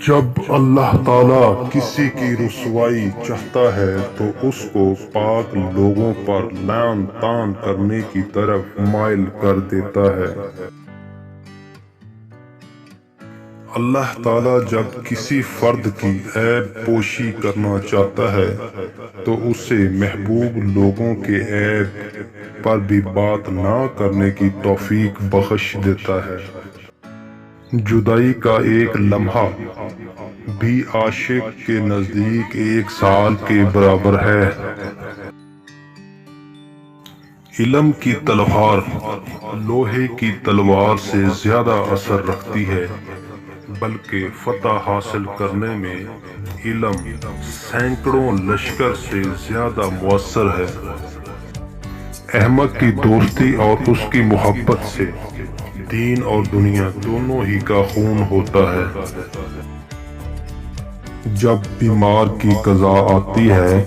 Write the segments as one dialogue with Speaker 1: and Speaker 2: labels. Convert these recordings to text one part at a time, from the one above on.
Speaker 1: جب اللہ تعالیٰ کسی کی رسوائی چاہتا ہے تو اس کو پاک لوگوں پر لعن طعن کرنے کی طرف مائل کر دیتا ہے۔ اللہ تعالیٰ جب کسی فرد کی عیب پوشی کرنا چاہتا ہے تو اسے محبوب لوگوں کے عیب پر بھی بات نہ کرنے کی توفیق بخش دیتا ہے۔ جدائی کا ایک لمحہ بھی عاشق کے نزدیک 1 سال کے برابر ہے۔ علم کی تلوار لوہے کی تلوار سے زیادہ اثر رکھتی ہے، بلکہ فتح حاصل کرنے میں علم سینکڑوں لشکر سے زیادہ مؤثر ہے۔ احمق کی دوستی اور اس کی محبت سے دین اور دنیا دونوں ہی کا خون ہوتا ہے۔ جب بیمار کی قضا آتی ہے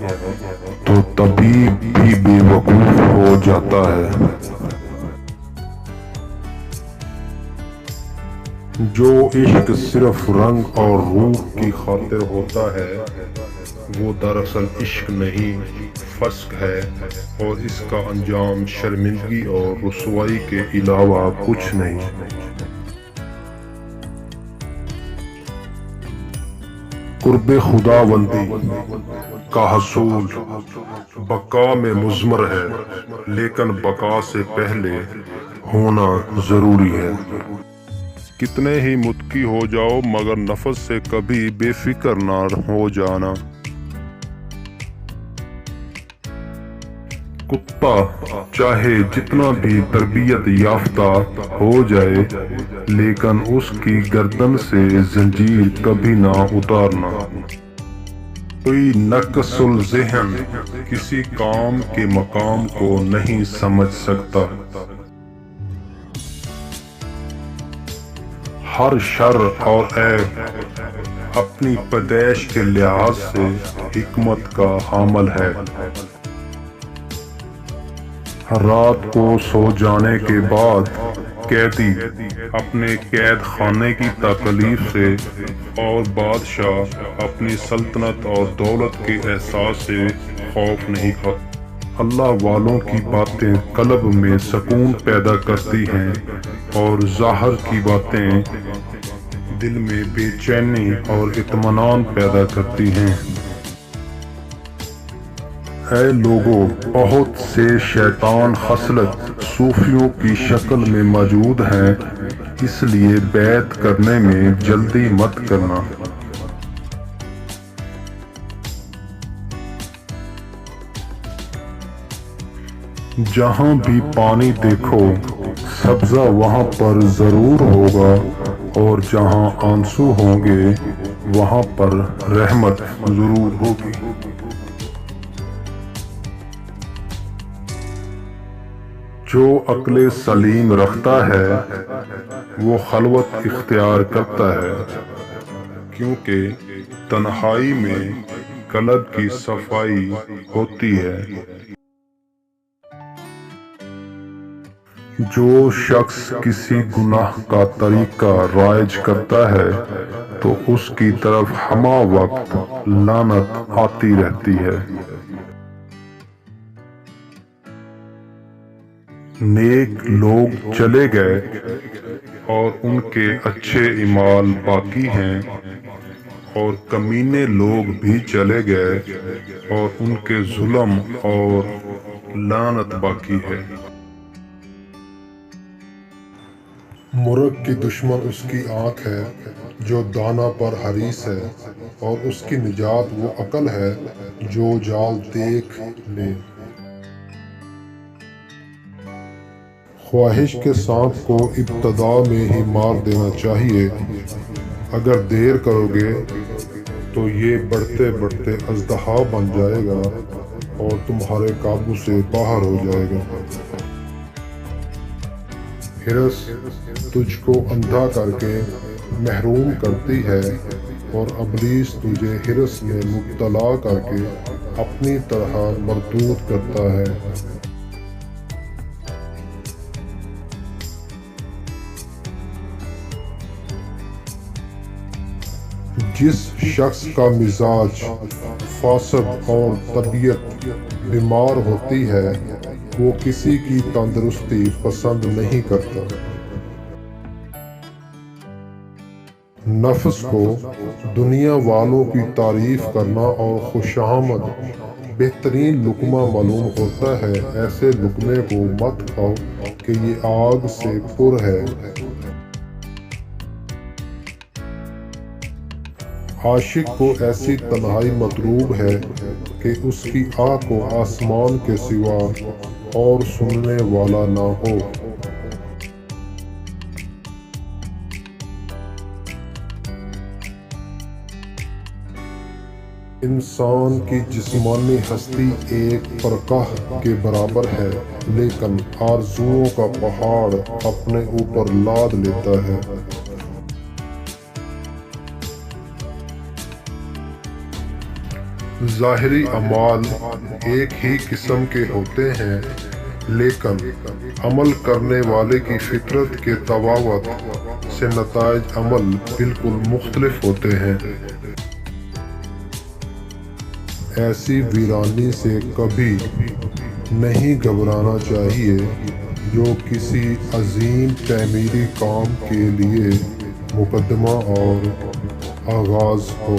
Speaker 1: تو طبیب بھی بے وقوف ہو جاتا ہے۔ جو عشق صرف رنگ اور روح کی خاطر ہوتا ہے وہ دراصل عشق نہیں، فسق ہے، اور اس کا انجام شرمندگی اور رسوائی کے علاوہ کچھ نہیں۔ قرب خداوندی کا حصول بقا میں مضمر ہے، لیکن بقا سے پہلے ہونا ضروری ہے۔ کتنے ہی متقی ہو جاؤ مگر نفس سے کبھی بے فکر نہ ہو جانا۔ کتا چاہے جتنا بھی تربیت یافتہ ہو جائے لیکن اس کی گردن سے زنجیر کبھی نہ اتارنا۔ کوئی نقص الذہن کسی کام کے مقام کو نہیں سمجھ سکتا۔ ہر شر اور عیب اپنی پیدائش کے لحاظ سے حکمت کا حامل ہے۔ رات کو سو جانے کے بعد قیدی اپنے قید خانے کی تکلیف سے اور بادشاہ اپنی سلطنت اور دولت کے احساس سے خوف نہیں کھاتا۔ اللہ والوں کی باتیں قلب میں سکون پیدا کرتی ہیں اور ظاہر کی باتیں دل میں بے چینی اور اطمینان پیدا کرتی ہیں۔ اے لوگو، بہت سے شیطان خصلت صوفیوں کی شکل میں موجود ہیں، اس لیے بیعت کرنے میں جلدی مت کرنا۔ جہاں بھی پانی دیکھو سبزہ وہاں پر ضرور ہوگا، اور جہاں آنسو ہوں گے وہاں پر رحمت ضرور ہوگی۔ جو عقل سلیم رکھتا ہے وہ خلوت اختیار کرتا ہے، کیونکہ تنہائی میں قلب کی صفائی ہوتی ہے۔ جو شخص کسی گناہ کا طریقہ رائج کرتا ہے تو اس کی طرف ہمہ وقت لعنت آتی رہتی ہے۔ نیک لوگ چلے گئے اور ان کے اچھے اعمال باقی ہیں، اور کمینے لوگ بھی چلے گئے اور ان کے ظلم اور لعنت باقی ہے۔ مرغ کی دشمن اس کی آنکھ ہے جو دانہ پر حریص ہے، اور اس کی نجات وہ عقل ہے جو جال دیکھ لے۔ خواہش کے سانپ کو ابتدا میں ہی مار دینا چاہیے، اگر دیر کرو گے تو یہ بڑھتے بڑھتے اژدہا بن جائے گا اور تمہارے قابو سے باہر ہو جائے گا۔ ہرس تجھ کو اندھا کر کے محروم کرتی ہے، اور ابلیس تجھے ہرس میں مبتلا کر کے اپنی طرح مردود کرتا ہے۔
Speaker 2: جس شخص کا مزاج فاسد اور طبیعت بیمار ہوتی ہے وہ کسی کی تندرستی پسند نہیں کرتا۔ نفس کو دنیا والوں کی تعریف کرنا اور خوشامد بہترین لقمہ معلوم ہوتا ہے۔ ایسے لقمے کو مت کھاؤ کہ یہ آگ سے پر ہے۔ عاشق کو ایسی تنہائی مطلوب ہے کہ اس کی آہ کو آسمان کے سوا اور سننے والا نہ ہو۔ انسان کی جسمانی ہستی ایک پرکاہ کے برابر ہے، لیکن آرزوؤں کا پہاڑ اپنے اوپر لاد لیتا ہے۔ ظاہری اعمال ایک ہی قسم کے ہوتے ہیں، لیکن عمل کرنے والے کی فطرت کے تفاوت سے نتائج عمل بالکل مختلف ہوتے ہیں۔ ایسی ویرانی سے کبھی نہیں گھبرانا چاہیے جو کسی عظیم تعمیری کام کے لیے مقدمہ اور آغاز ہو۔